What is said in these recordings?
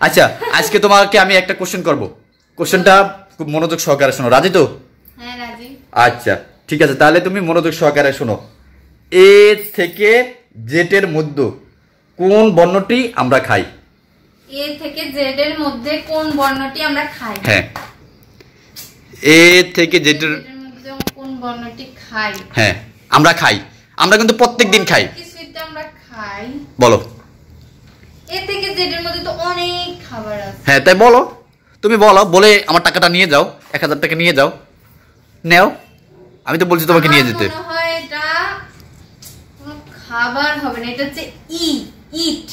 আচ্ছা আজকে তোমাকে আমি একটা কোশ্চেন করব, কোশ্চেনটা খুব মনোযোগ সহকারে শোনো, রাজি তো? হ্যাঁ রাজি। আচ্ছা ঠিক আছে, তাহলে তুমি মনোযোগ সহকারে শোনো। এ থেকে জেটের মধ্যে কোন বর্ণটি আমরা খাই? এ থেকে জেড এর মধ্যে কোন বর্ণটি আমরা খাই? হ্যাঁ, এ থেকে জেটের মধ্যে কোন বর্ণটি খাই? হ্যাঁ আমরা খাই, আমরা কিন্তু প্রত্যেকদিন খাই। কিছুটা আমরা খাই। বলো। এ থেকে জেড এর মধ্যে তো অনেক খাবার আছে। হ্যাঁ তাই বলো, তুমি বলো, বলে আমার টাকাটা নিয়ে যাও, 1000 টাকা নিয়ে যাও, নেও। আমি তো বলছি তোমাকে নিয়ে যেতে। মনে হয় এটা কোনো খাবার হবে না, এটা হচ্ছে ইট।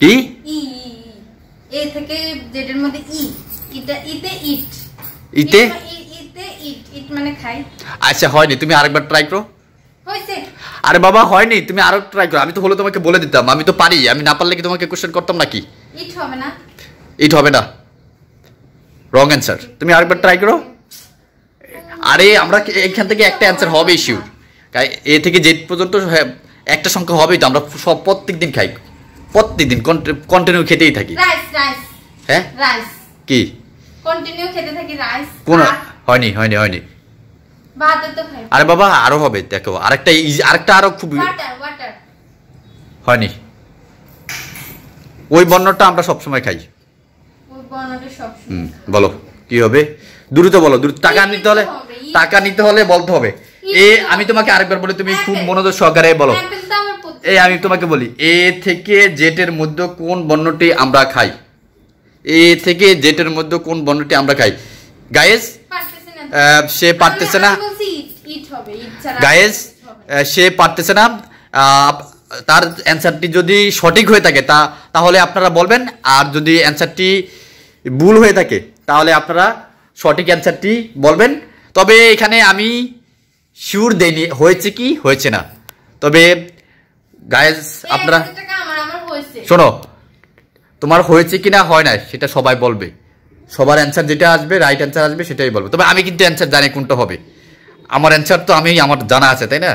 কি? এ থেকে জেড এর মধ্যে এটা ইতে ইট। ইতে ইট মানে খাই। আচ্ছা হয়নি, তুমি আরেকবার ট্রাই করো। হইছে? আরে বাবা হয়নি, তুমি আরো ট্রাই করো। আমি তো হলে তোমাকে বলে দিতাম, আমি তো পারি, আমি না পারলে কি তোমাকে কোশ্চেন করতাম নাকি? ইট হবে না। ইট হবে না, রং অ্যান্সার। তুমি আরেকবার ট্রাই করো। আরে আমরা এখান থেকে একটা অ্যান্সার হবে শিওর, এ থেকে জেড পর্যন্ত একটা সংখ্যা হবেই তো, আমরা সব প্রত্যেকদিন খাই, প্রত্যেকদিন কন্টিনিউ খেতেই থাকি। রাইস। হ্যাঁ রাইস কি কন্টিনিউ খেতে থাকি রাইস। কোন? হয়নি। ভাত তো খাই। আরে বাবা আরো হবে, দেখো আরেকটা আরো খুব ওয়াটার। হয়নি, ওই বর্ণটা আমরা সবসময় খাই। ওই বর্ণটা সবসময়। বলো কি হবে, দ্রুত বলো, দ্রুত। টাকা নিতে হলে বলতে হবে। আমি তোমাকে আরেকবার বলি, তুমি খুব মনোযোগ সহকারে বলো। আমি তোমাকে বলি, এ থেকে জেটের মধ্যে কোন বর্ণটি আমরা খাই? এ থেকে জেটের মধ্যে কোন বর্ণটি আমরা খাই? গায়েস সে পারতেছে না, গায়েস সে পারতেছে না। তার অ্যান্সারটি যদি সঠিক হয়ে থাকে তাহলে আপনারা বলবেন, আর যদি অ্যান্সারটি ভুল হয়ে থাকে তাহলে আপনারা সঠিক অ্যান্সারটি বলবেন। তবে এখানে আমি শিওর দেইনি হয়েছে কি হয়েছে না। তবে গাইজ আপনারা শোনো, তোমার হয়েছে কি না হয় না সেটা সবাই বলবে, সবার অ্যান্সার যেটা আসবে, রাইট অ্যান্সার আসবে সেটাই বলবে। তবে আমি কিন্তু অ্যান্সার জানি কোনটা হবে, আমার অ্যান্সার তো আমার জানা আছে, তাই না?